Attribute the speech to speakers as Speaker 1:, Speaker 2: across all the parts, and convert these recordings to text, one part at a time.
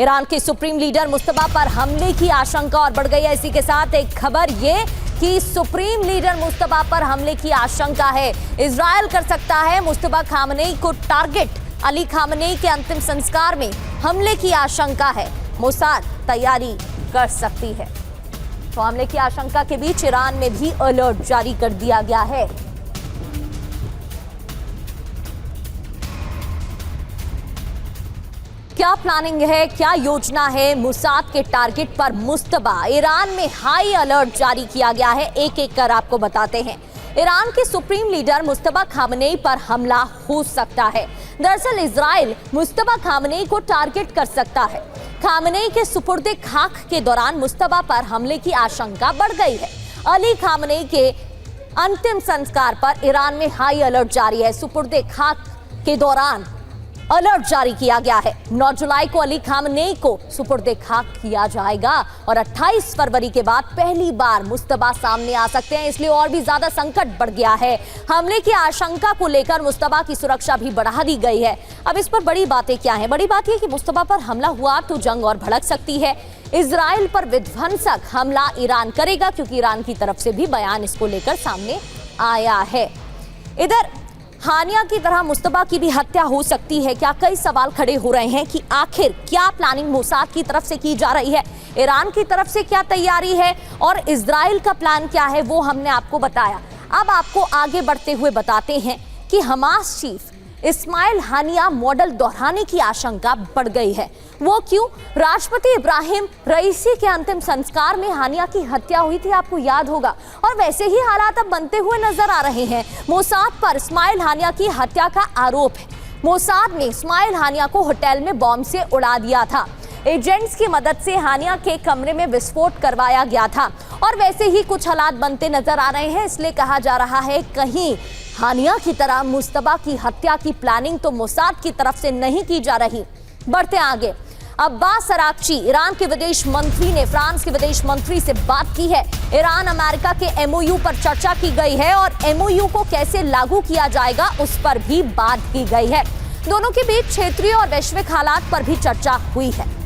Speaker 1: Iran के supreme leader Mustafa पर हमले की आशंका और बढ़ गई है। इसी के साथ एक खबर ये कि सुप्रीम लीडर मुस्तफा पर हमले की आशंका है। इजराइल कर सकता है मुस्तफा खामनेई को टारगेट। अली खामनेई के अंतिम संस्कार में हमले की आशंका है। मोसाद तैयारी कर सकती है। तो हमले की आशंका के बीच ईरान में भी अलर्ट जारी कर दिया गया है। क्या प्लानिंग है, क्या योजना है मोसाद के टारगेट पर मुस्तफा? ईरान में हाई अलर्ट जारी किया गया है। एक एक कर आपको बताते हैं। ईरान के सुप्रीम लीडर मुस्तफा खामनेई पर हमला हो सकता है। दरअसल इजराइल मुस्तफा खामनेई को टारगेट कर सकता है। खामनेई के सुपुर्दे खाक के दौरान मुस्तफा पर हमले की आशंका बढ़ गई है। अली खामनेई के अंतिम संस्कार पर ईरान में हाई अलर्ट जारी है। सुपुर्दे खाक के दौरान अलर्ट जारी किया गया है। 9 जुलाई को अली खामनेई को सुपुर्दे खाक किया जाएगा और 28 फरवरी के बाद पहली बार मुस्तफा सामने आ सकते हैं, इसलिए और भी ज्यादा संकट बढ़ गया है। हमले की आशंका को लेकर मुस्तफा की सुरक्षा भी बढ़ा दी गई है। अब इस पर बड़ी बातें क्या हैं? बड़ी बात यह कि मुस्तफा पर हमला हुआ तो जंग और भड़क सकती है। इजराइल पर विध्वंसक हमला ईरान करेगा, क्योंकि ईरान की तरफ से भी बयान इसको लेकर सामने आया है। इधर हानिया की तरह मुस्तफा की भी हत्या हो सकती है क्या? कई सवाल खड़े हो रहे हैं कि आखिर क्या प्लानिंग मोसाद की तरफ से की जा रही है, ईरान की तरफ से क्या तैयारी है और इजराइल का प्लान क्या है, वो हमने आपको बताया। अब आपको आगे बढ़ते हुए बताते हैं कि हमास चीफ इस्माइल हानिया मॉडल दोहराने की आशंका बढ़ गई है। वो क्यों? राष्ट्रपति इब्राहिम रईसी के अंतिम संस्कार में हानिया की हत्या हुई थी, आपको याद होगा, और वैसे ही हालात अब बनते हुए नजर आ रहे हैं। मोसाद पर इस्माइल हानिया की हत्या का आरोप है। मोसाद ने इस्माइल हानिया को होटल में बॉम्ब से उड़ा दिया था। एजेंट्स की मदद से हानिया के कमरे में विस्फोट करवाया गया था और वैसे ही कुछ हालात बनते नजर आ रहे हैं। इसलिए कहा जा रहा है कहीं हानिया की तरह मुस्तफा की हत्या की प्लानिंग तो मोसाद की तरफ से नहीं की जा रही। बढ़ते आगे। अब्बास अराक्ची ईरान के विदेश मंत्री ने फ्रांस के विदेश मंत्री से बात की है। ईरान अमेरिका के एमओयू पर चर्चा की गई है और एमओयू को कैसे लागू किया जाएगा उस पर भी बात की गई है। दोनों के बीच क्षेत्रीय और वैश्विक हालात पर भी चर्चा हुई है।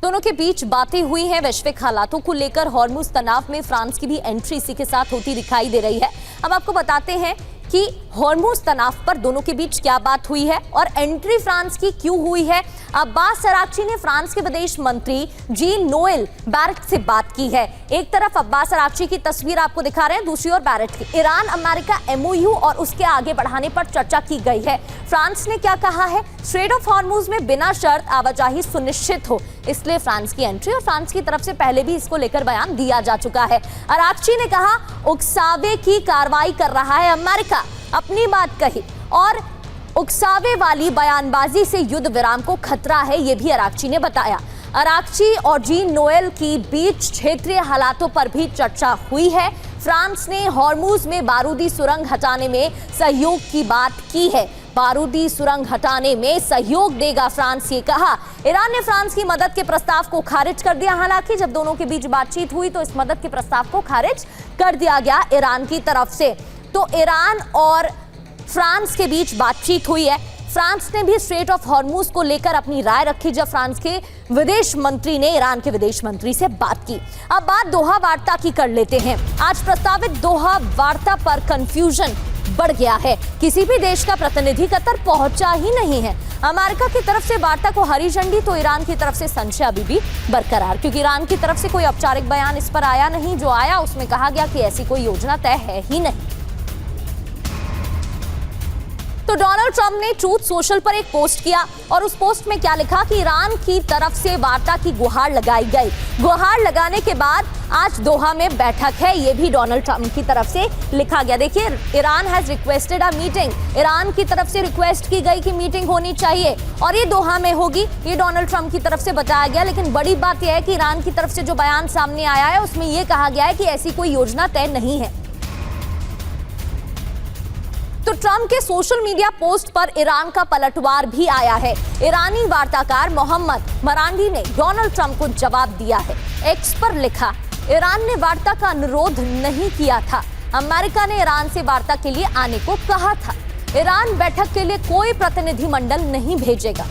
Speaker 1: दोनों के बीच बातें हुई हैं वैश्विक हालातों को लेकर। हॉर्मुज तनाव में फ्रांस की भी एंट्री इसी के साथ होती दिखाई दे रही है। अब आपको बताते हैं कि हॉर्मुज तनाव पर दोनों के बीच क्या बात हुई है और एंट्री फ्रांस की क्यों हुई है। अब्बास अराक्ची ने फ्रांस के विदेश मंत्री जीन नोएल बैरेट से बात की है। एक तरफ अब्बास अराक्ची की तस्वीर आपको दिखा रहे हैं, दूसरी ओर बैरेट की। ईरान अमेरिका एमओयू और उसके आगे बढ़ाने पर चर्चा की गई है। फ्रांस ने क्या कहा है? स्ट्रेट ऑफ हॉर्मुज में बिना शर्त आवाजाही सुनिश्चित हो, इसलिए फ्रांस की एंट्री, और फ्रांस की तरफ से पहले भी इसको लेकर बयान दिया जा चुका है। अराक्ची ने कहा उकसावे की कार्रवाई कर रहा है अमेरिका, अपनी बात कही, और उकसावे वाली बयानबाजी से युद्ध विराम को खतरा है, यह भी अराक्ची ने बताया। अराक्ची और जीन नोएल की बीच क्षेत्रीय हालातों पर भी चर्चा हुई है। फ्रांस ने हॉर्मुज में बारूदी सुरंग हटाने में सहयोग की बात की है। बारूदी सुरंग हटाने में सहयोग देगा फ्रांस, ये कहा। ईरान ने फ्रांस की मदद के प्रस्ताव को खारिज कर दिया। हालांकि जब दोनों के बीच बातचीत हुई तो इस मदद के प्रस्ताव को खारिज कर दिया गया ईरान की तरफ से। तो ईरान और फ्रांस के बीच बातचीत हुई है। फ्रांस ने भी स्ट्रेट ऑफ हॉर्मुज को लेकर अपनी राय रखी जब फ्रांस के विदेश मंत्री ने ईरान के विदेश मंत्री से बात की। अब बात दोहा वार्ता की कर लेते हैं। आज प्रस्तावित दोहा वार्ता पर कंफ्यूजन बढ़ गया है। किसी भी देश का प्रतिनिधि कतर पहुंचा ही नहीं है। अमेरिका की तरफ से वार्ता को हरी झंडी तो ईरान की तरफ से संशय अभी भी बरकरार, क्योंकि ईरान की तरफ से कोई औपचारिक बयान इस पर आया नहीं। जो आया उसमें कहा गया कि ऐसी कोई योजना तय है ही नहीं। तो डोनाल्ड ट्रंप ने ट्रूथ सोशल पर एक पोस्ट किया और उस पोस्ट में क्या लिखा कि ईरान की तरफ से वार्ता की गुहार लगाई गई। गुहार लगाने के बाद आज दोहा में बैठक है, ये भी डोनाल्ड ट्रंप की तरफ से लिखा गया। देखिए, Iran has requested a meeting. Iran की तरफ से रिक्वेस्ट की गई कि मीटिंग होनी चाहिए और ये दोहा में होगी, ये डोनाल्ड ट्रंप की तरफ से बताया गया। लेकिन बड़ी बात यह है कि ईरान की तरफ से जो बयान सामने आया है उसमें यह कहा गया है कि ऐसी कोई योजना तय नहीं है। तो ट्रंप के सोशल मीडिया पोस्ट पर ईरान का पलटवार भी आया है। ईरानी वार्ताकार मोहम्मद मरांडी ने डोनाल्ड ट्रंप को जवाब दिया है। एक्स पर लिखा, ईरान ने वार्ता का अनुरोध नहीं किया था, अमेरिका ने ईरान से वार्ता के लिए आने को कहा था। ईरान बैठक के लिए कोई प्रतिनिधिमंडल नहीं भेजेगा।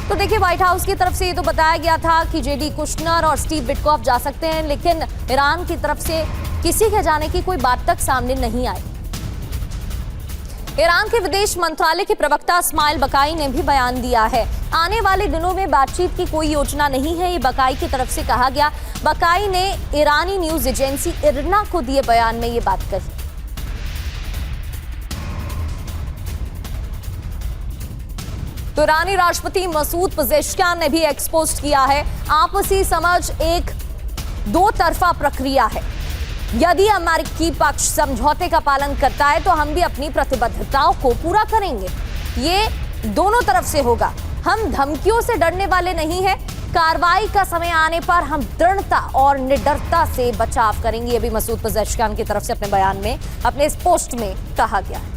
Speaker 1: तो देखिए, व्हाइट हाउस की तरफ से ये तो बताया गया था कि जेडी कुशनर और स्टीव विटकॉफ जा सकते हैं, लेकिन ईरान की तरफ से किसी के जाने की कोई बात तक सामने नहीं आई। ईरान के विदेश मंत्रालय के प्रवक्ता इस्माइल बकाई ने भी बयान दिया है। आने वाले दिनों में बातचीत की कोई योजना नहीं है, ये बकाई की तरफ से कहा गया। बकाई ने ईरानी न्यूज एजेंसी इरना को दिए बयान में ये बात कही। तो ईरानी राष्ट्रपति मसूद पेजेश्कियान ने भी एक्सपोज किया है, आपसी समझ एक दो तरफा प्रक्रिया है। यदि अमेरिकी पक्ष समझौते का पालन करता है तो हम भी अपनी प्रतिबद्धताओं को पूरा करेंगे। ये दोनों तरफ से होगा। हम धमकियों से डरने वाले नहीं हैं। कार्रवाई का समय आने पर हम दृढ़ता और निडरता से बचाव करेंगे। ये भी मसूद पेजेश्कियान की तरफ से अपने बयान में, अपने इस पोस्ट में कहा गया है।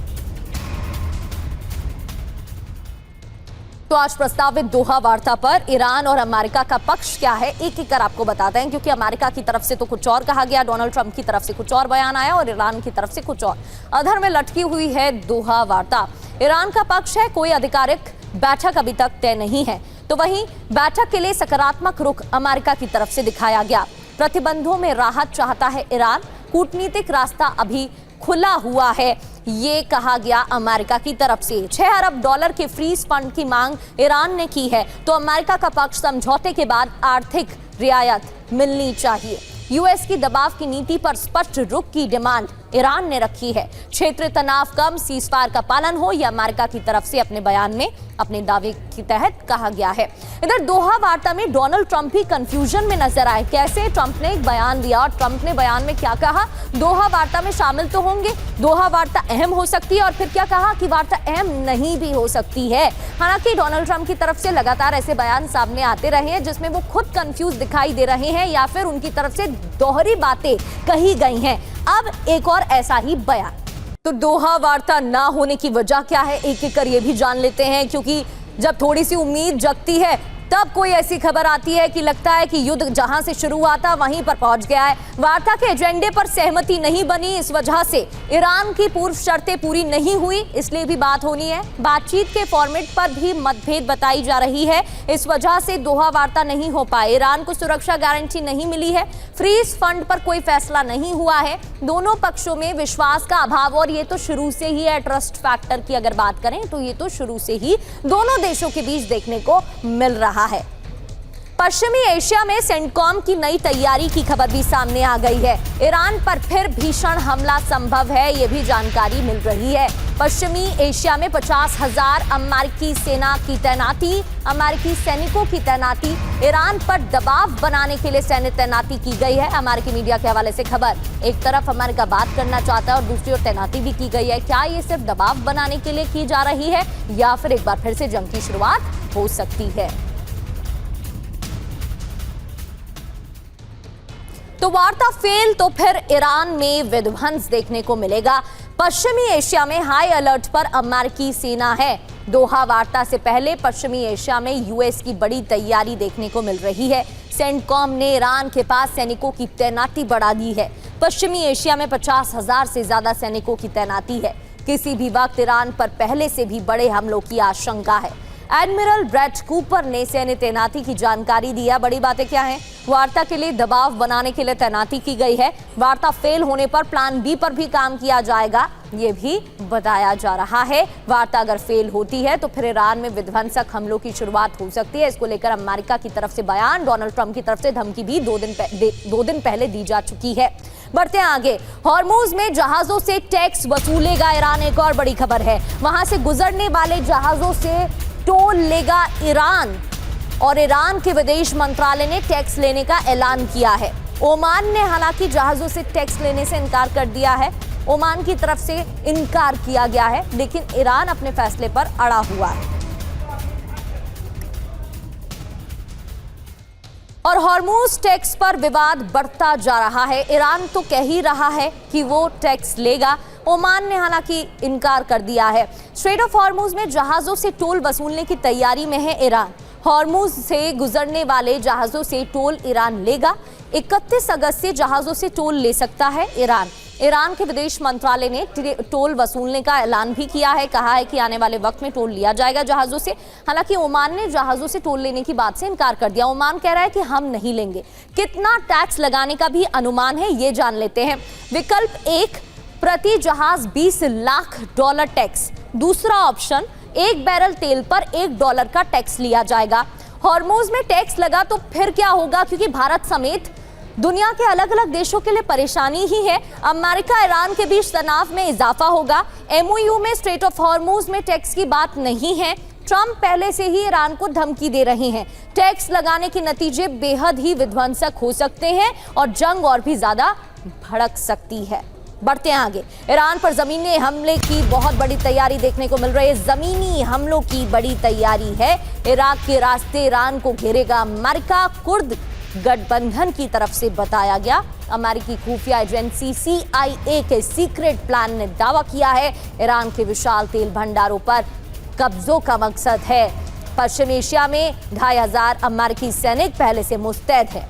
Speaker 1: तो आज प्रस्तावित दोहा वार्ता पर ईरान और अमेरिका का पक्ष क्या है, एक एक कर आपको बताते हैं, क्योंकि अमेरिका की तरफ से तो कुछ और कहा गया, डोनाल्ड ट्रंप की तरफ से कुछ और बयान आया और ईरान की तरफ से कुछ और। अधर में लटकी हुई है दोहा वार्ता। ईरान का पक्ष है कोई आधिकारिक बैठक अभी तक तय नहीं है, तो वहीं बैठक के लिए सकारात्मक रुख अमेरिका की तरफ से दिखाया गया। प्रतिबंधों में राहत चाहता है ईरान, कूटनीतिक रास्ता अभी खुला हुआ है, ये कहा गया अमेरिका की तरफ से। 6 अरब डॉलर के फ्रीज फंड की मांग ईरान ने की है, तो अमेरिका का पक्ष समझौते के बाद आर्थिक रियायत मिलनी चाहिए। यूएस की दबाव की नीति पर स्पष्ट रुख की डिमांड ईरान ने रखी है। क्षेत्रीय तनाव कम, सीजफायर का पालन हो, यह अमेरिका की तरफ से अपने बयान में अपने दावे के तहत कहा गया है। इधर दोहा वार्ता में डोनाल्ड ट्रंप भी कंफ्यूजन में नजर आए। कैसे? ट्रंप ने एक बयान दिया और ट्रंप ने बयान में क्या कहा, दोहा वार्ता में शामिल तो होंगे, दोहा वार्ता अहम हो सकती है, और फिर क्या कहा कि वार्ता अहम नहीं भी हो सकती है। हालांकि डोनाल्ड ट्रंप की तरफ से लगातार ऐसे बयान सामने आते रहे हैं जिसमें वो खुद कंफ्यूज दिखाई दे रहे हैं या फिर उनकी तरफ से दोहरी बातें कही गई हैं। अब एक और ऐसा ही बयान। तो दोहा वार्ता ना होने की वजह क्या है, एक एक कर ये भी जान लेते हैं, क्योंकि जब थोड़ी सी उम्मीद जगती है तब कोई ऐसी खबर आती है कि लगता है कि युद्ध जहां से शुरू हुआ था वहीं पर पहुंच गया है। वार्ता के एजेंडे पर सहमति नहीं बनी, इस वजह से ईरान की पूर्व शर्तें पूरी नहीं हुई, इसलिए भी बात होनी है। बातचीत के फॉर्मेट पर भी मतभेद बताई जा रही है, इस वजह से दोहा वार्ता नहीं हो पाए। ईरान को सुरक्षा गारंटी नहीं मिली है, फ्रीज फंड पर कोई फैसला नहीं हुआ है, दोनों पक्षों में विश्वास का अभाव, और ये तो शुरू से ही है। ट्रस्ट फैक्टर की अगर बात करें तो ये तो शुरू से ही दोनों देशों के बीच देखने को मिल रहा है। पश्चिमी एशिया में सेंटकॉम की नई तैयारी की खबर भी सामने आ गई है। ईरान पर फिर भीषण हमला संभव है, ये भी जानकारी मिल रही है। पश्चिमी एशिया में 50,000 अमेरिकी सेना की तैनाती, अमेरिकी सैनिकों की तैनाती, ईरान पर दबाव बनाने के लिए सैन्य तैनाती की गई है। अमेरिकी मीडिया के हवाले से खबर, एक तरफ अमेरिका बात करना चाहता है और दूसरी ओर तैनाती भी की गई है। क्या ये सिर्फ दबाव बनाने के लिए की जा रही है या फिर एक बार फिर से जंग की शुरुआत हो सकती है? तो वार्ता फेल तो फिर ईरान में विध्वंस देखने को मिलेगा। पश्चिमी एशिया में हाई अलर्ट पर अमेरिकी सेना है। दोहा वार्ता से पहले पश्चिमी एशिया में यूएस की बड़ी तैयारी देखने को मिल रही है। सेंटकॉम ने ईरान के पास सैनिकों की तैनाती बढ़ा दी है। पश्चिमी एशिया में 50,000 से ज्यादा सैनिकों की तैनाती है। किसी भी वक्त ईरान पर पहले से भी बड़े हमलों की आशंका है। एडमिरल ब्रैड कूपर ने सैन्य तैनाती की जानकारी दी है। बड़ी बातें क्या हैं? वार्ता के लिए दबाव बनाने के लिए तैनाती की गई है। वार्ता फेल होने पर प्लान बी पर भी काम किया जाएगा, ये भी बताया जा रहा है। वार्ता अगर फेल होती है तो फिर ईरान में विध्वंसक हमलों की शुरुआत हो सकती है। इसको लेकर अमेरिका की तरफ से बयान, डोनाल्ड ट्रंप की तरफ से धमकी भी दो दिन पहले दी जा चुकी है। बढ़ते हैं आगे। हॉर्मुज में जहाजों से टैक्स वसूलेगा ईरान, एक और बड़ी खबर है। वहां से गुजरने वाले जहाजों से टोल लेगा ईरान, और ईरान के विदेश मंत्रालय ने टैक्स लेने का ऐलान किया है। ओमान ने हालांकि जहाजों से टैक्स लेने से इनकार कर दिया है। ओमान की तरफ से इनकार किया गया है, लेकिन ईरान अपने फैसले पर अड़ा हुआ है। और हॉर्मुज टैक्स पर विवाद बढ़ता जा रहा है। ईरान तो कह ही रहा है कि वो टैक्स लेगा, ओमान ने हालांकि इनकार कर दिया है। स्ट्रेट ऑफ हॉर्मुज में जहाजों से टोल वसूलने की तैयारी में है ईरान। हॉर्मुज से गुजरने वाले जहाजों से टोल ईरान लेगा। 31 अगस्त से जहाजों से टोल ले सकता है ईरान। ईरान के विदेश मंत्रालय ने टोल वसूलने का ऐलान भी किया है। कहा है कि आने वाले वक्त में टोल लिया जाएगा जहाजों से। हालांकि ओमान ने जहाजों से टोल लेने की बात से इनकार कर दिया। ओमान कह रहा है कि हम नहीं लेंगे। कितना टैक्स लगाने का भी अनुमान है, ये जान लेते हैं। विकल्प 1, प्रति जहाज $20 लाख टैक्स। दूसरा ऑप्शन, 1 बैरल तेल पर $1 का टैक्स लिया जाएगा। हॉर्मोज में टैक्स लगा तो फिर क्या होगा, क्योंकि भारत समेत दुनिया के अलग अलग देशों के लिए परेशानी ही है। अमेरिका ईरान के बीच तनाव में इजाफा होगा। एमओयू में स्ट्रेट ऑफ हॉर्मोज में टैक्स की बात नहीं है। ट्रंप पहले से ही ईरान को धमकी दे रहे हैं। टैक्स लगाने के नतीजे बेहद ही विध्वंसक हो सकते हैं और जंग और भी ज्यादा भड़क सकती है। बढ़ते हैं आगे। ईरान पर जमीनी हमले की बहुत बड़ी तैयारी देखने को मिल रही है। जमीनी हमलों की बड़ी तैयारी है। इराक के रास्ते ईरान को घेरेगा अमेरिका। कुर्द गठबंधन की तरफ से बताया गया। अमेरिकी खुफिया एजेंसी CIA के सीक्रेट प्लान ने दावा किया है ईरान के विशाल तेल भंडारों पर कब्जों का मकसद है। पश्चिम एशिया में 2500 अमेरिकी सैनिक पहले से मुस्तैद हैं।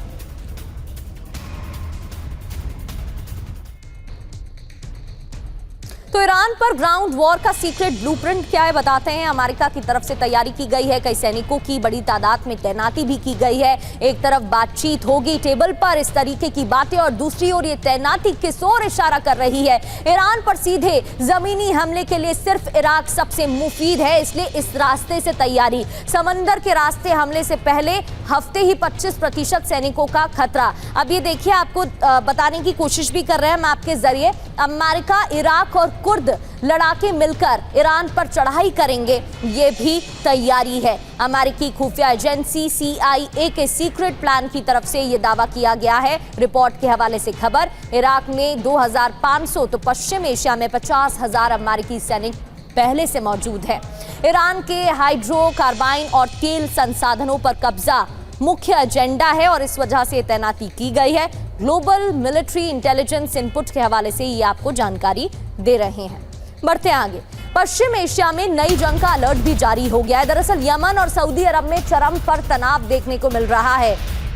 Speaker 1: तो ईरान पर ग्राउंड वॉर का सीक्रेट ब्लूप्रिंट क्या है बताते हैं। अमेरिका की तरफ से तैयारी की गई है। कई सैनिकों की बड़ी तादाद में तैनाती भी की गई है। एक तरफ बातचीत होगी टेबल पर इस तरीके की बातें, और दूसरी ओर ये तैनाती किस ओर इशारा कर रही है। ईरान पर सीधे जमीनी हमले के लिए सिर्फ इराक सबसे मुफीद है, इसलिए इस रास्ते से तैयारी। समंदर के रास्ते हमले से पहले हफ्ते ही 25% सैनिकों का खतरा। अब ये देखिए, आपको बताने की कोशिश भी कर रहे हैं हम आपके जरिए। अमेरिका, इराक और कुर्द लड़ाके मिलकर ईरान पर चढ़ाई करेंगे, ये भी तैयारी है। अमेरिकी खुफिया एजेंसी CIA के सीक्रेट प्लान की तरफ से यह दावा किया गया है। रिपोर्ट के हवाले से खबर, इराक में 2500 तो पश्चिम एशिया में 50,000 अमेरिकी सैनिक पहले से मौजूद है। ईरान के हाइड्रोकार्बाइन और तेल संसाधनों पर कब्जा मुख्य एजेंडा है और इस वजह से तैनाती की गई है। ग्लोबल मिलिट्री इंटेलिजेंस इनपुट के हवाले से ये आपको जानकारी दे रहे हैं। बढ़ते आगे। पश्चिम एशिया में नई जंग का अलर्ट भी जारी हो गया है। दरअसल यमन और सऊदी अरब में चरम पर तनाव देखने को मिल रहा है।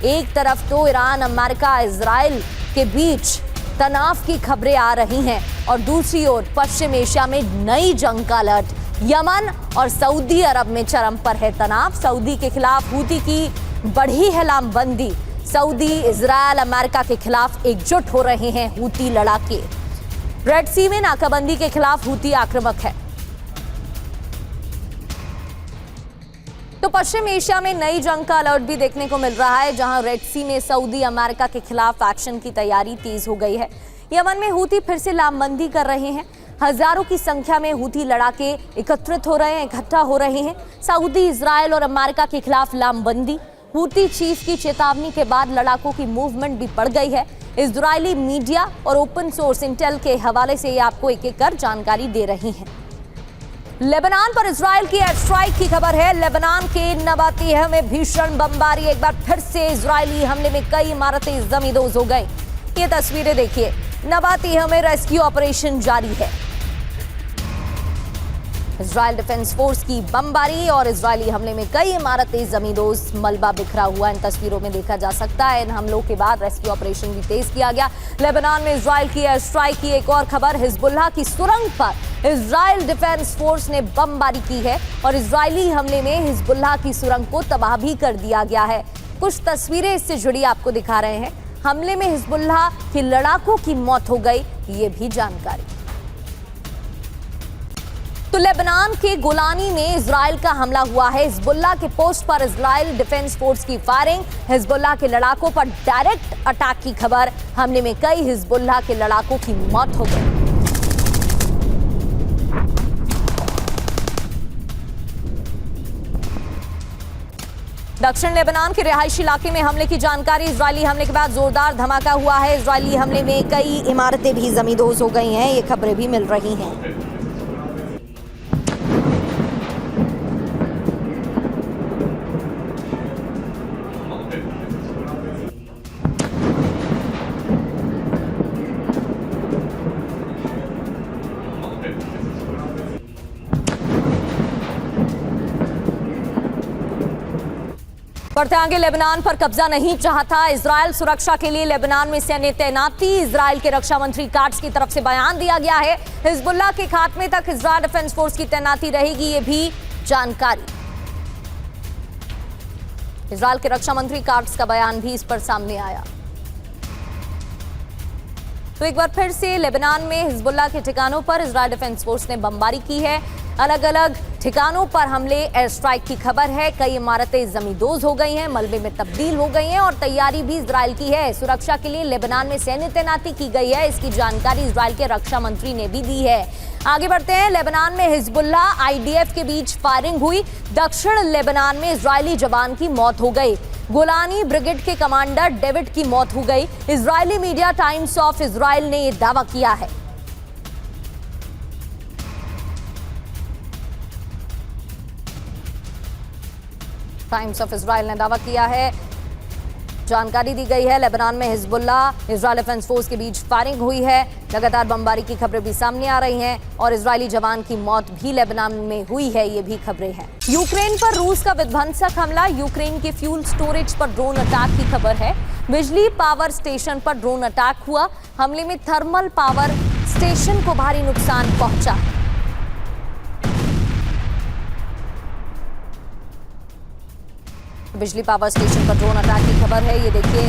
Speaker 1: एक तरफ तो ईरान, अमेरिका, इजराइल के बीच तनाव की खबरें आ रही हैं और दूसरी ओर पश्चिम एशिया में नई जंग का अलर्ट। यमन और सऊदी अरब में चरम पर है तनाव। सऊदी के खिलाफ हूती की बढ़ी है लामबंदी। सऊदी, इजराइल, अमेरिका के खिलाफ एकजुट हो रहे हैं हूती लड़ाके। रेड सी में नाकाबंदी के खिलाफ हूती आक्रामक है। तो पश्चिम एशिया में नई जंग का अलर्ट भी देखने को मिल रहा है, जहां रेड सी में सऊदी, अमेरिका के खिलाफ एक्शन की तैयारी तेज हो गई है। यमन में हूती फिर से लामबंदी कर रहे हैं। हजारों की संख्या में हूती लड़ाके एकत्रित हो रहे हैं, इकट्ठा हो रहे हैं। सऊदी, इजराइल और अमेरिका के खिलाफ लामबंदी। हूती चीफ की चेतावनी के बाद लड़ाकों की मूवमेंट भी बढ़ गई है। इजरायली मीडिया और ओपन सोर्स इंटेल के हवाले से आपको एक एक कर जानकारी दे रही हैं। लेबनान पर इजराइल की एयर स्ट्राइक की खबर है। लेबनान के नबातीह में भीषण बमबारी। एक बार फिर से इजरायली हमले में कई इमारतें जमींदोज हो गई। ये तस्वीरें देखिए, नबातीह में रेस्क्यू ऑपरेशन जारी है। इजरायल डिफेंस फोर्स की बमबारी और इजरायली हमले में कई इमारतें जमींदोज, मलबा बिखरा हुआ इन तस्वीरों में देखा जा सकता है। इन हमलों के बाद रेस्क्यू ऑपरेशन भी तेज किया गया। लेबनान में इजरायल की एयर स्ट्राइक की एक और खबर। हिजबुल्लाह की सुरंग पर इजरायल डिफेंस फोर्स ने बमबारी की है और इजरायली हमले में हिजबुल्लाह की सुरंग को तबाह भी कर दिया गया है। कुछ तस्वीरें इससे जुड़ी आपको दिखा रहे हैं। हमले में हिजबुल्लाह के लड़ाकों की मौत हो गई, ये भी जानकारी। तो लेबनान के गोलानी में इजराइल का हमला हुआ है। हिजबुल्लाह के पोस्ट पर इजराइल डिफेंस फोर्स की फायरिंग। हिजबुल्लाह के लड़ाकों पर डायरेक्ट अटैक की खबर। हमले में कई हिजबुल्लाह के लड़ाकों की मौत हो गई। दक्षिण लेबनान के रिहायशी इलाके में हमले की जानकारी। इजरायली हमले के बाद जोरदार धमाका हुआ है। इजरायली हमले में कई इमारतें भी जमींदोज हो गई हैं, ये खबरें भी मिल रही हैं। बढ़ते आगे, लेबनान पर कब्जा नहीं चाहता इजराइल, सुरक्षा के लिए लेबनान में सैन्य तैनाती। इजराइल के रक्षा मंत्री काट्स की तरफ से बयान दिया गया है। हिजबुल्लाह के खात्मे तक इजराइल डिफेंस फोर्स की तैनाती रहेगी, ये भी जानकारी। इजराइल के रक्षा मंत्री काट्स का बयान भी इस पर सामने आया। तो एक बार फिर से लेबनान में हिजबुल्लाह के ठिकानों पर इजराइल डिफेंस फोर्स ने बमबारी की है। अलग अलग ठिकानों पर हमले, एयर स्ट्राइक की खबर है। कई इमारतें जमींदोज हो गई हैं, मलबे में तब्दील हो गई हैं और तैयारी भी इजराइल की है। सुरक्षा के लिए लेबनान में सैन्य तैनाती की गई है, इसकी जानकारी इजराइल के रक्षा मंत्री ने भी दी है। आगे बढ़ते हैं, लेबनान में हिजबुल्लाह आईडीएफ के बीच फायरिंग हुई। दक्षिण लेबनान में इजरायली जवान की मौत हो गई। गोलानी ब्रिगेड के कमांडर डेविड की मौत हो गई। Israeli media times of Israel ने यह दावा किया है। टाइम्स ऑफ इजराइल ने दावा किया है, जानकारी दी गई है। लेबनान में हिजबुल्लाह इजराइल डिफेंस फोर्स के बीच फायरिंग हुई है। लगातार बमबारी की खबरें भी सामने आ रही हैं और इजरायली जवान की मौत भी लेबनान में हुई है, ये भी खबरें हैं। यूक्रेन पर रूस का विध्वंसक हमला, यूक्रेन के फ्यूल स्टोरेज पर ड्रोन अटैक की खबर है। बिजली पावर स्टेशन पर ड्रोन अटैक हुआ। हमले में थर्मल पावर स्टेशन को भारी नुकसान पहुंचा। बिजली पावर स्टेशन पर ड्रोन अटैक की खबर है, ये देखिए,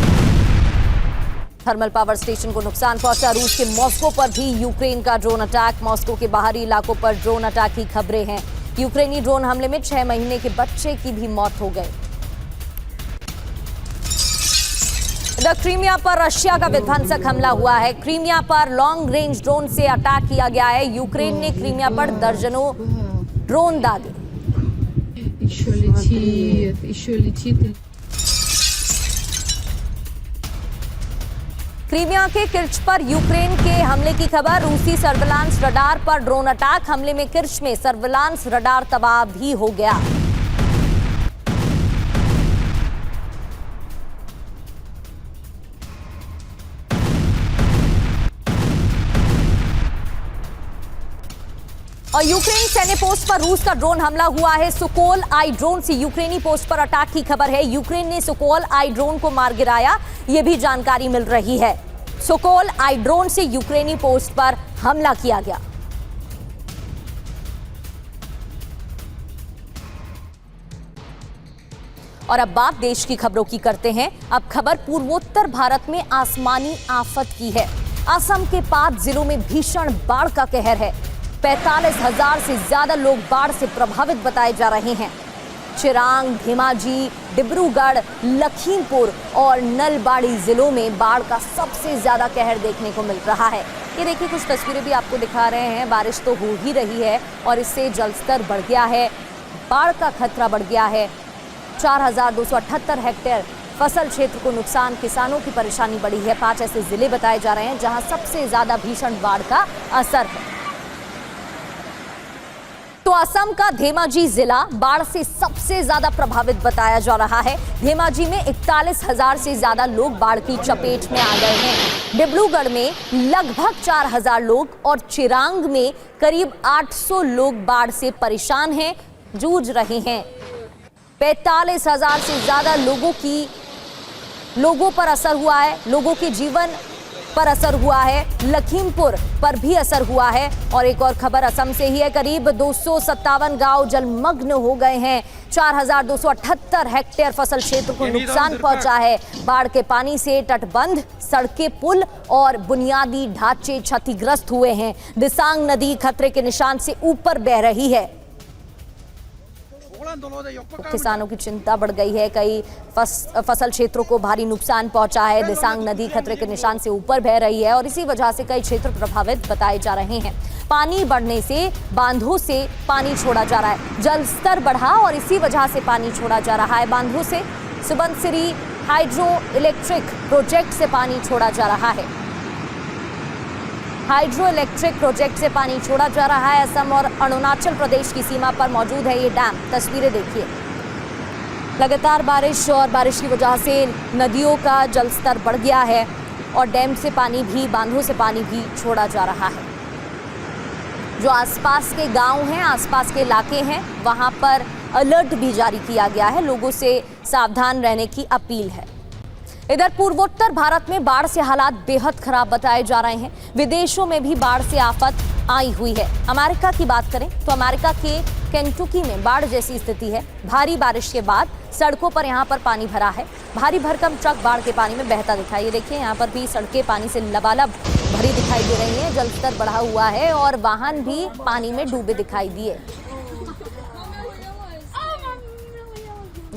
Speaker 1: थर्मल पावर स्टेशन को नुकसान पहुंचा। रूस के मॉस्को पर भी यूक्रेन का ड्रोन अटैक, मॉस्को के बाहरी इलाकों पर ड्रोन अटैक की खबरें हैं। यूक्रेनी ड्रोन हमले में 6 महीने के बच्चे की भी मौत हो गई। इधर क्रीमिया पर रशिया का विध्वंसक हमला हुआ है। क्रीमिया पर लॉन्ग रेंज ड्रोन से अटैक किया गया है। यूक्रेन ने क्रीमिया पर दर्जनों ड्रोन दागे। क्रीमिया के किर्च पर यूक्रेन के हमले की खबर। रूसी सर्विलांस रडार पर ड्रोन अटैक, हमले में किर्च में सर्विलांस रडार तबाह भी हो गया। और यूक्रेन सैन्य पोस्ट पर रूस का ड्रोन हमला हुआ है। सुकोल आई ड्रोन से यूक्रेनी पोस्ट पर अटैक की खबर है। यूक्रेन ने सुकोल आई ड्रोन को मार गिराया, यह भी जानकारी मिल रही है। सुकोल आई ड्रोन से यूक्रेनी पोस्ट पर हमला किया गया। और अब बात देश की खबरों की करते हैं। अब खबर पूर्वोत्तर भारत में आसमानी आफत की है। असम के 5 जिलों में भीषण बाढ़ का कहर है। 45,000 से ज्यादा लोग बाढ़ से प्रभावित बताए जा रहे हैं। चिरांग, धेमाजी, डिब्रूगढ़, लखीमपुर और नलबाड़ी जिलों में बाढ़ का सबसे ज्यादा कहर देखने को मिल रहा है। ये देखिए, कुछ तस्वीरें भी आपको दिखा रहे हैं। बारिश तो हो ही रही है और इससे जलस्तर बढ़ गया है, बाढ़ का खतरा बढ़ गया है। 4,278 हेक्टेयर फसल क्षेत्र को नुकसान, किसानों की परेशानी बढ़ी है। 5 ऐसे जिले बताए जा रहे हैं जहां सबसे ज्यादा भीषण बाढ़ का असर है। तो असम का धेमाजी जिला बाढ़ से सबसे ज्यादा प्रभावित बताया जा रहा है। धेमाजी में 41,000 से ज्यादा लोग बाढ़ की चपेट में आ गए हैं। डिब्रूगढ़ में लगभग 4,000 लोग और चिरांग में करीब 800 लोग बाढ़ से परेशान हैं, जूझ रहे हैं। 45,000 से ज्यादा लोगों पर असर हुआ है, लोगों के जीवन पर असर हुआ है। लखीमपुर पर भी असर हुआ है। और एक और खबर असम से ही है, करीब 257 गांव जलमग्न हो गए हैं। 4,278 हेक्टेयर फसल क्षेत्र को नुकसान पहुंचा है। बाढ़ के पानी से तटबंध, सड़कें, पुल और बुनियादी ढांचे क्षतिग्रस्त हुए हैं। दिसांग नदी खतरे के निशान से ऊपर बह रही है। किसानों की चिंता बढ़ गई है। कई फसल क्षेत्रों को भारी नुकसान पहुंचा है। दिसांग नदी खतरे के निशान से ऊपर बह रही है और इसी वजह से कई क्षेत्र प्रभावित बताए जा रहे हैं। पानी बढ़ने से बांधों से पानी छोड़ा जा रहा है। जल स्तर बढ़ा और इसी वजह से पानी छोड़ा जा रहा है बांधों से। सुबनसिरी हाइड्रो इलेक्ट्रिक प्रोजेक्ट से पानी छोड़ा जा रहा है। हाइड्रो इलेक्ट्रिक प्रोजेक्ट से पानी छोड़ा जा रहा है। असम और अरुणाचल प्रदेश की सीमा पर मौजूद है ये डैम। तस्वीरें देखिए, लगातार बारिश और बारिश की वजह से नदियों का जलस्तर बढ़ गया है और डैम से पानी भी, बांधों से पानी भी छोड़ा जा रहा है। जो आसपास के गांव हैं, आसपास के इलाके हैं, वहां पर अलर्ट भी जारी किया गया है। लोगों से सावधान रहने की अपील है। इधर पूर्वोत्तर भारत में बाढ़ से हालात बेहद खराब बताए जा रहे हैं। विदेशों में भी बाढ़ से आफत आई हुई है। अमेरिका की बात करें तो अमेरिका के केंटुकी में बाढ़ जैसी स्थिति है। भारी बारिश के बाद सड़कों पर यहां पर पानी भरा है। भारी भरकम ट्रक बाढ़ के पानी में बहता दिखाई, ये देखिए यहां पर भी सड़कें पानी से लबालब भरी दिखाई दे रही हैं। जलस्तर बढ़ा हुआ है और वाहन भी पानी में डूबे दिखाई दिए।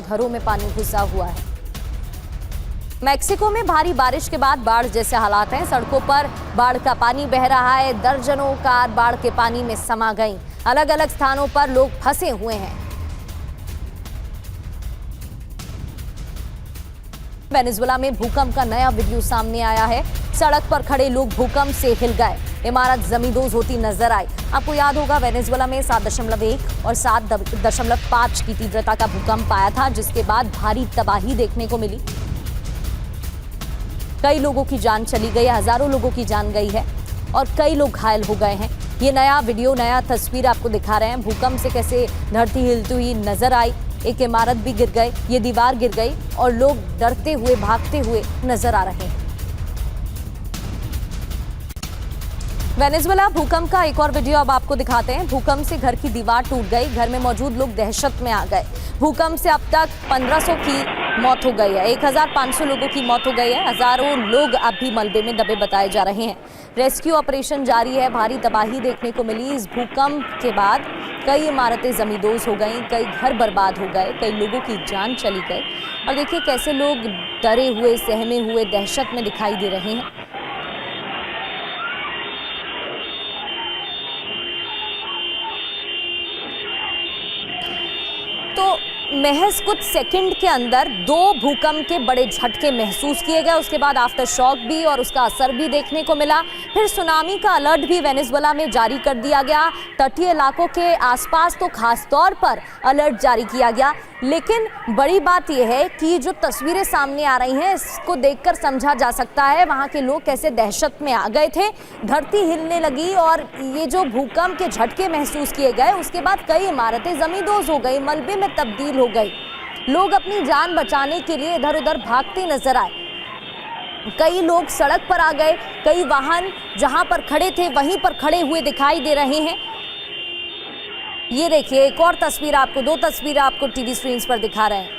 Speaker 1: घरों में पानी घुसा हुआ है। मैक्सिको में भारी बारिश के बाद बाढ़ जैसे हालात हैं। सड़कों पर बाढ़ का पानी बह रहा है। दर्जनों कार बाढ़ के पानी में समा गईं। अलग अलग स्थानों पर लोग फंसे हुए हैं। वेनेजुएला में भूकंप का नया वीडियो सामने आया है। सड़क पर खड़े लोग भूकंप से हिल गए। इमारत जमींदोज होती नजर आई। आपको याद होगा वेनेजुएला में 7.1 और 7.5 की तीव्रता का भूकंप आया था, जिसके बाद भारी तबाही देखने को मिली। कई लोगों की जान चली गई, हजारों लोगों की जान गई है और कई लोग घायल हो गए हैं। ये नया वीडियो, नया तस्वीर आपको दिखा रहे हैं। भूकंप से कैसे धरती हिलती हुई नजर आई। एक इमारत भी गिर गई, ये दीवार गिर गई और लोग डरते हुए भागते हुए नजर आ रहे हैं। वेनेजुएला भूकंप का एक और वीडियो अब आपको दिखाते हैं। भूकंप से घर की दीवार टूट गई। घर में मौजूद लोग दहशत में आ गए। भूकंप से अब तक 1500 की मौत हो गई है। 1500 लोगों की मौत हो गई है। हजारों लोग अब भी मलबे में दबे बताए जा रहे हैं। रेस्क्यू ऑपरेशन जारी है। भारी तबाही देखने को मिली। इस भूकंप के बाद कई इमारतें जमींदोज हो गईं, कई घर बर्बाद हो गए, कई लोगों की जान चली गई। और देखिए कैसे लोग डरे हुए, सहमे हुए, दहशत में दिखाई दे रहे हैं। तो महज कुछ सेकंड के अंदर 2 भूकंप के बड़े झटके महसूस किए गए। उसके बाद आफ्टर शॉक भी और उसका असर भी देखने को मिला। फिर सुनामी का अलर्ट भी वेनेजुएला में जारी कर दिया गया। तटीय इलाकों के आसपास तो खास तौर पर अलर्ट जारी किया गया। लेकिन बड़ी बात यह है कि जो तस्वीरें सामने आ रही हैं, इसको देखकर समझा जा सकता है वहाँ के लोग कैसे दहशत में आ गए थे। धरती हिलने लगी और ये जो भूकंप के झटके महसूस किए गए, उसके बाद कई इमारतें जमींदोज हो गई, मलबे में तब्दील हो गई। लोग अपनी जान बचाने के लिए इधर उधर भागते नजर आए। कई लोग सड़क पर आ गए। कई वाहन जहां पर खड़े थे वहीं पर खड़े हुए दिखाई दे रहे हैं। ये देखिए एक और तस्वीर आपको, 2 तस्वीरें आपको टीवी स्क्रीन पर दिखा रहे हैं।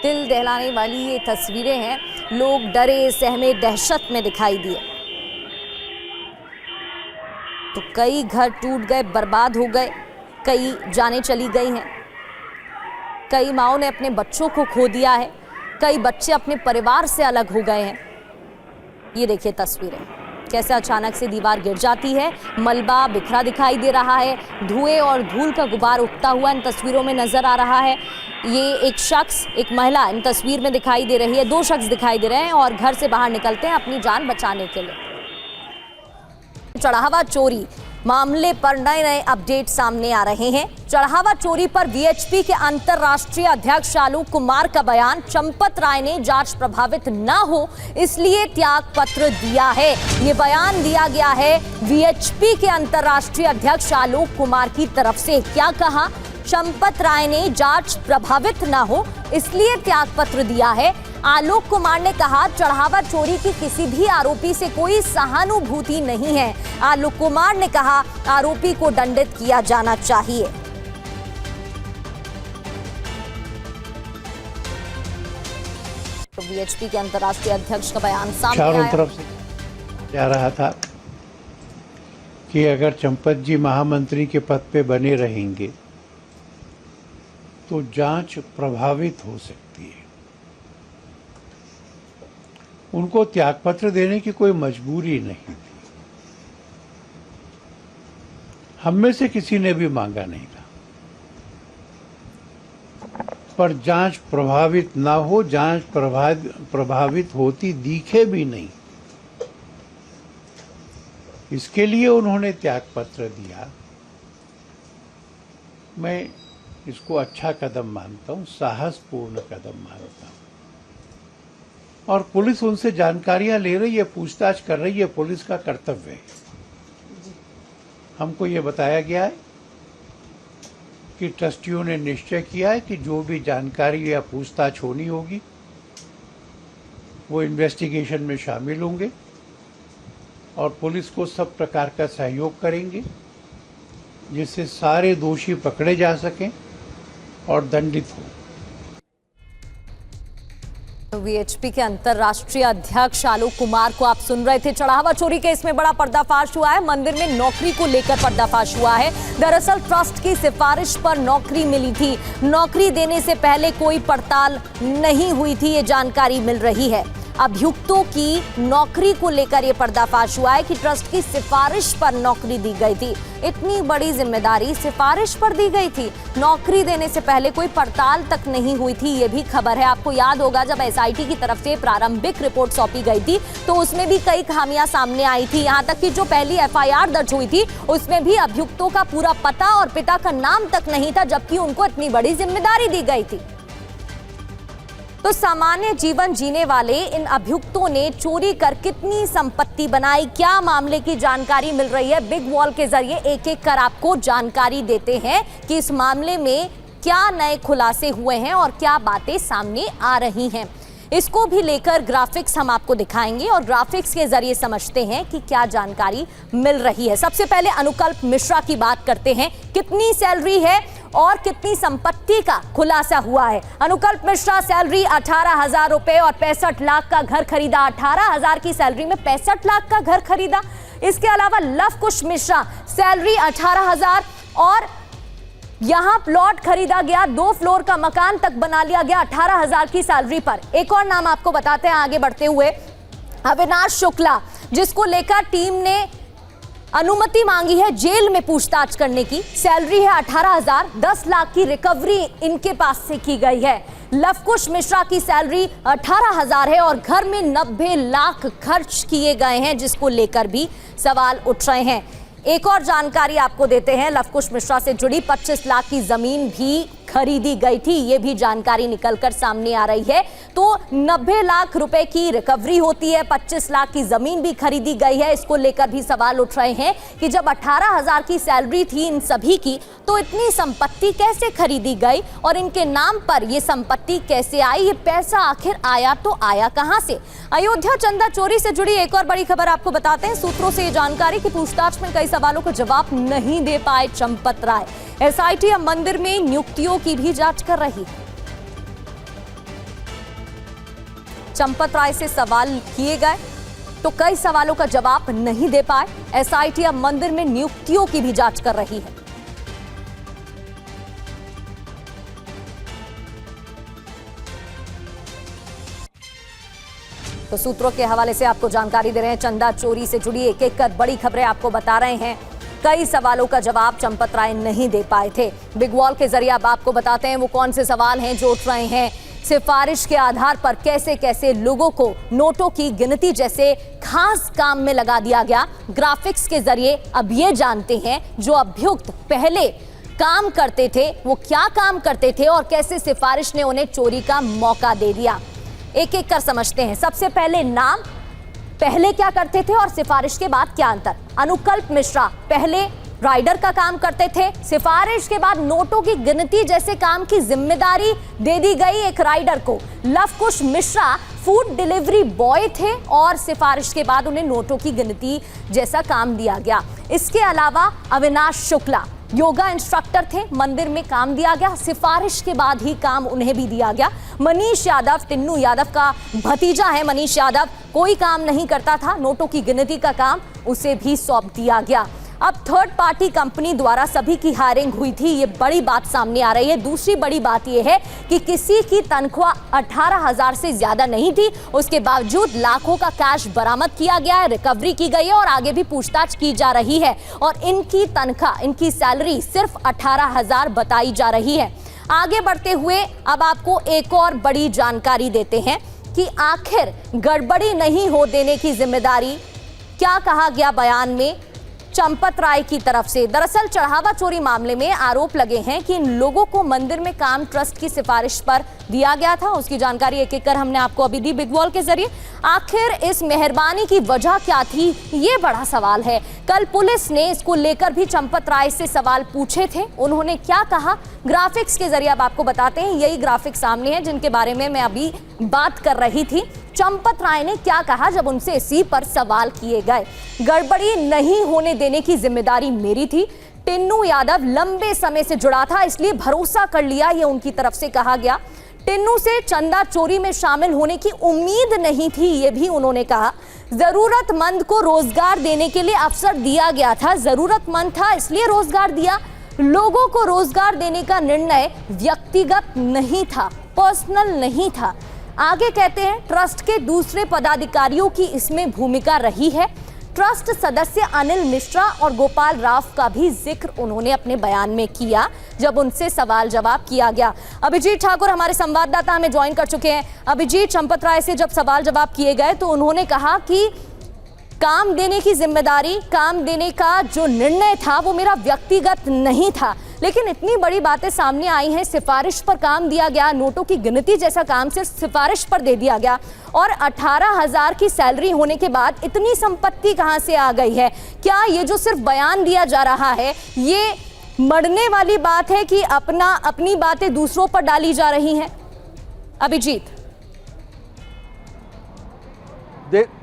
Speaker 1: दिल दहलाने वाली ये तस्वीरें हैं। लोग डरे, सहमे, दहशत में दिखाई दिए। तो कई घर टूट गए, बर्बाद हो गए, कई जानें चली गई हैं। कई माओं ने अपने बच्चों को खो दिया है। कई बच्चे अपने परिवार से अलग हो गए हैं। ये देखिए तस्वीरें, कैसे अचानक से दीवार गिर जाती है। मलबा बिखरा दिखाई दे रहा है। धुएं और धूल का गुबार उठता हुआ इन तस्वीरों में नजर आ रहा है। ये एक शख्स, एक महिला इन तस्वीर में दिखाई दे रही है। 2 शख्स दिखाई दे रहे हैं और घर से बाहर निकलते हैं अपनी जान बचाने के लिए। चढ़ावा चोरी मामले पर नए अपडेट सामने आ रहे हैं। चढ़ावा चोरी पर वीएचपी के अंतर्राष्ट्रीय अध्यक्ष आलोक कुमार का बयान, चंपत राय ने जांच प्रभावित न हो इसलिए त्याग पत्र दिया है। ये बयान दिया गया है वीएचपी के अंतर्राष्ट्रीय अध्यक्ष आलोक कुमार की तरफ से। क्या कहा? चंपत राय ने जांच प्रभावित न हो इसलिए त्याग पत्र दिया है। आलोक कुमार ने कहा चढ़ावा चोरी की किसी भी आरोपी से कोई सहानुभूति नहीं है। आलोक कुमार ने कहा आरोपी को दंडित किया जाना चाहिए। तो वीएचपी के अंतर्राष्ट्रीय अध्यक्ष का बयान सामने आया।
Speaker 2: चारों तरफ से जा रहा था कि अगर चंपत जी महामंत्री के पद पे बने रहेंगे तो जांच प्रभावित हो सकती है। उनको त्यागपत्र देने की कोई मजबूरी नहीं थी। हम में से किसी ने भी मांगा नहीं था। पर जांच प्रभावित ना हो, जांच प्रभावित होती दिखे भी नहीं, इसके लिए उन्होंने त्यागपत्र दिया। मैं इसको अच्छा कदम मानता हूँ, साहसपूर्ण कदम मानता हूँ। और पुलिस उनसे जानकारियां ले रही है, पूछताछ कर रही है, पुलिस का कर्तव्य है। हमको ये बताया गया है कि ट्रस्टियों ने निश्चय किया है कि जो भी जानकारी या पूछताछ होनी होगी वो इन्वेस्टिगेशन में शामिल होंगे और पुलिस को सब प्रकार का सहयोग करेंगे जिससे सारे दोषी पकड़े जा सकें और दंडित हों।
Speaker 1: वीएचपी के अंतर्राष्ट्रीय अध्यक्ष आलोक कुमार को आप सुन रहे थे। चढ़ावा चोरी केस में बड़ा पर्दाफाश हुआ है। मंदिर में नौकरी को लेकर पर्दाफाश हुआ है। दरअसल ट्रस्ट की सिफारिश पर नौकरी मिली थी। नौकरी देने से पहले कोई पड़ताल नहीं हुई थी, ये जानकारी मिल रही है। अभियुक्तों की नौकरी को लेकर यह पर्दाफाश हुआ है कि ट्रस्ट की सिफारिश पर नौकरी दी गई थी। इतनी बड़ी जिम्मेदारी सिफारिश पर दी गई थी, नौकरी देने से पहले कोई पड़ताल तक नहीं हुई थी, ये भी खबर है। आपको याद होगा जब एसआईटी की तरफ से प्रारंभिक रिपोर्ट सौंपी गई थी तो उसमें भी कई खामियां सामने आई थी। यहां तक कि जो पहली एफआईआर दर्ज हुई थी उसमें भी अभियुक्तों का पूरा पता और पिता का नाम तक नहीं था, जबकि उनको इतनी बड़ी जिम्मेदारी दी गई थी। तो सामान्य जीवन जीने वाले इन अभियुक्तों ने चोरी कर कितनी संपत्ति बनाई, क्या मामले की जानकारी मिल रही है। बिग वॉल के जरिए एक एक कर आपको जानकारी देते हैं कि इस मामले में क्या नए खुलासे हुए हैं और क्या बातें सामने आ रही हैं। इसको भी लेकर ग्राफिक्स हम आपको दिखाएंगे और ग्राफिक्स के जरिए समझते हैं कि क्या जानकारी मिल रही है। सबसे पहले अनुकल्प मिश्रा की बात करते हैं। कितनी सैलरी है और कितनी संपत्ति का खुलासा हुआ है। अनुकल्प मिश्रा सैलरी 18,000 रुपए और 65 लाख का घर खरीदा। 18,000 की सैलरी में 65 लाख का घर खरीदा। इसके अलावा लव कुश मिश्रा सैलरी 18,000 और यहां प्लॉट खरीदा गया, 2 फ्लोर का मकान तक बना लिया गया 18,000 की सैलरी पर। एक और नाम आपको बताते हैं आगे बढ़ते हुए, अविनाश शुक्ला, जिसको लेकर टीम ने अनुमति मांगी है जेल में पूछताछ करने की। सैलरी है 18,000, 10 लाख की रिकवरी इनके पास से की गई है। लवकुश मिश्रा की सैलरी 18,000 है और घर में 90 लाख खर्च किए गए हैं, जिसको लेकर भी सवाल उठ रहे हैं। एक और जानकारी आपको देते हैं, लवकुश मिश्रा से जुड़ी 25 लाख की जमीन भी खरीदी गई थी, ये भी जानकारी निकलकर सामने आ रही है। तो 90 लाख रुपए की रिकवरी होती है, 25 लाख की जमीन भी खरीदी गई है। इसको लेकर भी सवाल उठ रहे हैं कि जब 18,000 की सैलरी थी इन सभी की, तो इतनी संपत्ति कैसे खरीदी गई और इनके नाम पर ये संपत्ति कैसे आई, ये पैसा आखिर आया तो आया कहां से। अयोध्या चंदा चोरी से जुड़ी एक और बड़ी खबर आपको बताते हैं। सूत्रों से ये जानकारी कि पूछताछ में कई सवालों का जवाब नहीं दे पाए चंपत राय। एसआईटी अब मंदिर में नियुक्तियों की भी जांच कर रही है। चंपत राय से सवाल किए गए तो कई सवालों का जवाब नहीं दे पाए। एसआईटी अब मंदिर में नियुक्तियों की भी जांच कर रही है। तो सूत्रों के हवाले से आपको जानकारी दे रहे हैं, चंदा चोरी से जुड़ी एक एक कर बड़ी खबरें आपको बता रहे हैं। कई सवालों का जवाब चंपत राय नहीं दे पाए थे। बिग वॉल के जरिए अब आपको बताते हैं वो कौन से सवाल हैं जो उठ रहे हैं। सिफारिश के आधार पर कैसे कैसे लोगों को नोटों की गिनती जैसे खास काम में लगा दिया गया। ग्राफिक्स के जरिए अब ये जानते हैं जो अभियुक्त पहले काम करते थे वो क्या काम करते थे और कैसे सिफारिश ने उन्हें चोरी का मौका दे दिया। एक एक कर समझते हैं। सबसे पहले नाम, पहले क्या करते थे और सिफारिश के बाद क्या अंतर। अनुकल्प मिश्रा पहले राइडर का काम करते थे, सिफारिश के बाद नोटों की गिनती जैसे काम की जिम्मेदारी दे दी गई एक राइडर को। Lavkush Mishra food delivery boy थे और सिफारिश के बाद उन्हें नोटों की गिनती जैसा काम दिया गया। इसके अलावा अविनाश शुक्ला योगा इंस्ट्रक्टर थे, मंदिर में काम दिया गया, सिफारिश के बाद ही काम उन्हें भी दिया गया। मनीष यादव टिन्नू यादव का भतीजा है, मनीष यादव कोई काम नहीं करता था, नोटों की गिनती का काम उसे भी सौंप दिया गया। अब थर्ड पार्टी कंपनी द्वारा सभी की हायरिंग हुई थी, ये बड़ी बात सामने आ रही है। दूसरी बड़ी बात यह है कि किसी की तनख्वाह 18,000 से ज्यादा नहीं थी, उसके बावजूद लाखों का कैश बरामद किया गया है, रिकवरी की गई है और आगे भी पूछताछ की जा रही है। और इनकी तनख्वाह, इनकी सैलरी सिर्फ 18,000 बताई जा रही है। आगे बढ़ते हुए अब आपको एक और बड़ी जानकारी देते हैं कि आखिर गड़बड़ी नहीं हो देने की जिम्मेदारी क्या कहा गया बयान में, चंपत राय की तरफ से। दरअसल चढ़ावा चोरी मामले में आरोप लगे हैं कि इन लोगों को मंदिर में काम ट्रस्ट की सिफारिश पर दिया गया था। उसकी जानकारी एक एक कर हमने आपको अभी दी बिग वॉल के जरिए। आखिर इस मेहरबानी की वजह क्या थी, ये बड़ा सवाल है। कल पुलिस ने इसको लेकर भी चंपत राय से सवाल पूछे थे, उन्होंने क्या कहा ग्राफिक्स के जरिए अब आपको बताते हैं। यही ग्राफिक्स सामने है जिनके बारे में मैं अभी बात कर रही थी। चंपत राय ने क्या कहा जब उनसे इसी पर सवाल किए गए। गड़बड़ी नहीं होने देने की जिम्मेदारी मेरी थी। टिन्नू यादव लंबे समय से जुड़ा था, इसलिए भरोसा कर लिया, ये उनकी तरफ से कहा गया। टिन्नू से चंदा चोरी में शामिल होने की उम्मीद नहीं थी, ये भी उन्होंने कहा। जरूरतमंद को रोजगार देने के लिए अवसर दिया गया था, जरूरतमंद था इसलिए रोजगार दिया। लोगों को रोजगार देने का निर्णय व्यक्तिगत नहीं था, पर्सनल नहीं था। आगे कहते हैं ट्रस्ट के दूसरे पदाधिकारियों की इसमें भूमिका रही है। ट्रस्ट सदस्य अनिल मिश्रा और गोपाल राव का भी जिक्र उन्होंने अपने बयान में किया जब उनसे सवाल जवाब किया गया। अभिजीत ठाकुर हमारे संवाददाता हमें ज्वाइन कर चुके हैं। अभिजीत, चंपत राय से जब सवाल जवाब किए गए तो उन्होंने कहा कि काम देने की जिम्मेदारी, काम देने का जो निर्णय था वो मेरा व्यक्तिगत नहीं था, लेकिन इतनी बड़ी बातें सामने आई हैं। सिफारिश पर काम दिया गया, नोटों की गिनती जैसा काम सिर्फ सिफारिश पर दे दिया गया और 18,000 की सैलरी होने के बाद इतनी संपत्ति कहां से आ गई है? क्या ये जो सिर्फ बयान दिया जा रहा है ये मरने वाली बात है कि अपनी बातें दूसरों पर डाली जा रही हैं? अभिजीत,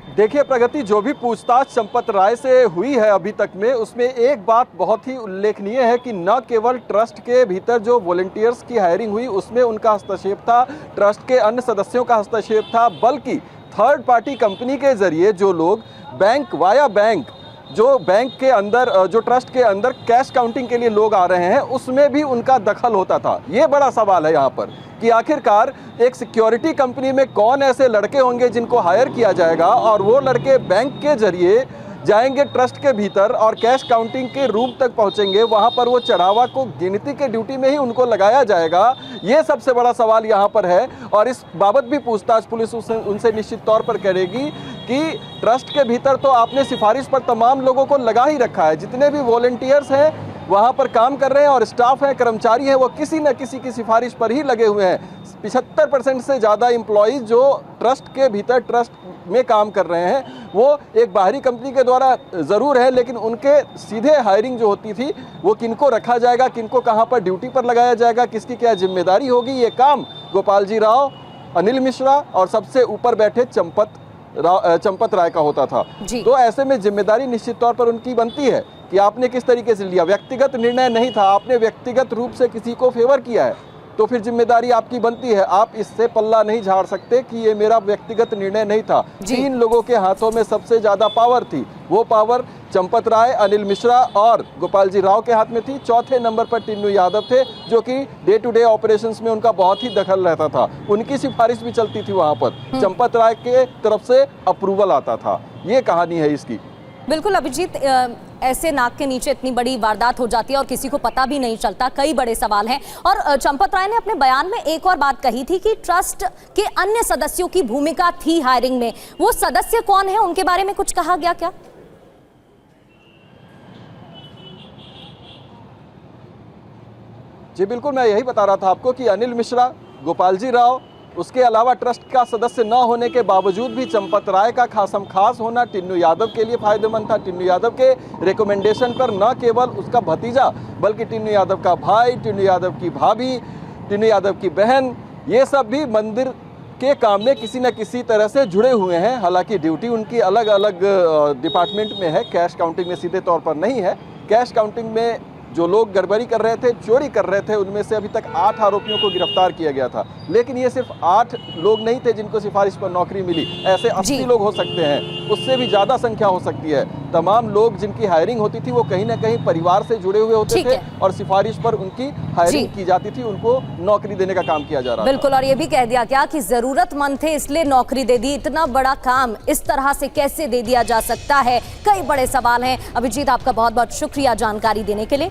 Speaker 3: देखिए प्रगति, जो भी पूछताछ चंपत राय से हुई है अभी तक में, उसमें एक बात बहुत ही उल्लेखनीय है कि न केवल ट्रस्ट के भीतर जो वॉलंटियर्स की हायरिंग हुई उसमें उनका हस्तक्षेप था, ट्रस्ट के अन्य सदस्यों का हस्तक्षेप था, बल्कि थर्ड पार्टी कंपनी के जरिए जो लोग बैंक वाया बैंक जो बैंक के अंदर, जो ट्रस्ट के अंदर कैश काउंटिंग के लिए लोग आ रहे हैं, उसमें भी उनका दखल होता था। ये बड़ा सवाल है यहाँ पर कि आखिरकार एक सिक्योरिटी कंपनी में कौन ऐसे लड़के होंगे जिनको हायर किया जाएगा और वो लड़के बैंक के जरिए जाएंगे ट्रस्ट के भीतर और कैश काउंटिंग के रूम तक पहुंचेंगे, वहां पर वो चढ़ावा को गिनती के ड्यूटी में ही उनको लगाया जाएगा। ये सबसे बड़ा सवाल यहाँ पर है और इस बाबत भी पूछताछ पुलिस उनसे निश्चित तौर पर करेगी कि ट्रस्ट के भीतर तो आपने सिफारिश पर तमाम लोगों को लगा ही रखा है, जितने भी वॉलंटियर्स हैं वहाँ पर काम कर रहे हैं और स्टाफ है, कर्मचारी हैं, वो किसी न किसी की सिफारिश पर ही लगे हुए हैं। 75% से ज़्यादा एम्प्लॉयज़ जो ट्रस्ट के भीतर ट्रस्ट में काम कर रहे हैं वो एक बाहरी कंपनी के द्वारा ज़रूर है, लेकिन उनके सीधे हायरिंग जो होती थी वो किनको रखा जाएगा, किनको कहाँ पर ड्यूटी पर लगाया जाएगा, किसकी क्या जिम्मेदारी होगी, ये काम गोपाल जी राव, अनिल मिश्रा और सबसे ऊपर बैठे चंपत राय का होता था। तो ऐसे में जिम्मेदारी निश्चित तौर पर उनकी बनती है कि आपने किस तरीके से लिया। व्यक्तिगत निर्णय नहीं था, आपने व्यक्तिगत रूप से किसी को फेवर किया है तो फिर जिम्मेदारी आपकी बनती है। आप इससे पल्ला नहीं झाड़ सकते कि ये मेरा व्यक्तिगत निर्णय नहीं था। 3 लोगों के हाथों में सबसे ज्यादा पावर थी, वो पावर चंपत राय, अनिल मिश्रा और गोपाल जी राव के हाथ में थी। चौथे नंबर पर टिन्नू यादव थे जो कि डे टू डे ऑपरेशंस में उनका बहुत ही दखल रहता था, उनकी सिफारिश भी चलती थी वहां पर, चंपत राय के तरफ से अप्रूवल आता था। ये कहानी है इसकी।
Speaker 1: बिल्कुल अभिजीत, ऐसे नाक के नीचे इतनी बड़ी वारदात हो जाती है और किसी को पता भी नहीं चलता, कई बड़े सवाल हैं। और चंपत राय ने अपने बयान में एक और बात कही थी कि ट्रस्ट के अन्य सदस्यों की भूमिका थी हायरिंग में। वो सदस्य कौन है, उनके बारे में कुछ कहा गया क्या?
Speaker 3: जी बिल्कुल, मैं यही बता रहा था आपको कि अनिल मिश्रा, गोपाल जी राव, उसके अलावा ट्रस्ट का सदस्य न होने के बावजूद भी चंपत राय का खासम खास होना टिन्नू यादव के लिए फायदेमंद था। टिन्नू यादव के रिकमेंडेशन पर न केवल उसका भतीजा बल्कि टिन्नू यादव का भाई, टिन्नू यादव की भाभी, टिन्नू यादव की बहन, ये सब भी मंदिर के काम में किसी न किसी तरह से जुड़े हुए हैं। हालांकि ड्यूटी उनकी अलग अलग डिपार्टमेंट में है, कैश काउंटिंग में सीधे तौर पर नहीं है। कैश काउंटिंग में जो लोग गड़बड़ी कर रहे थे, चोरी कर रहे थे, उनमें से अभी तक 8 आरोपियों को गिरफ्तार किया गया था। लेकिन ये सिर्फ 8 लोग नहीं थे जिनको सिफारिश पर नौकरी मिली, ऐसे 80 लोग हो सकते हैं, उससे भी ज़्यादा संख्या हो सकती है। तमाम लोग जिनकी हायरिंग होती थी वो कहीं ना कहीं परिवार से जुड़े हुए होते थे और सिफारिश पर उनकी हायरिंग की जाती थी, उनको नौकरी देने का काम किया जा रहा था।
Speaker 1: बिल्कुल, और ये भी कह दिया गया कि जरूरतमंद थे इसलिए नौकरी दे दी। इतना बड़ा काम इस तरह से कैसे दे दिया जा सकता है? कई बड़े सवाल हैं। अभिजीत, आपका बहुत बहुत शुक्रिया जानकारी देने के लिए।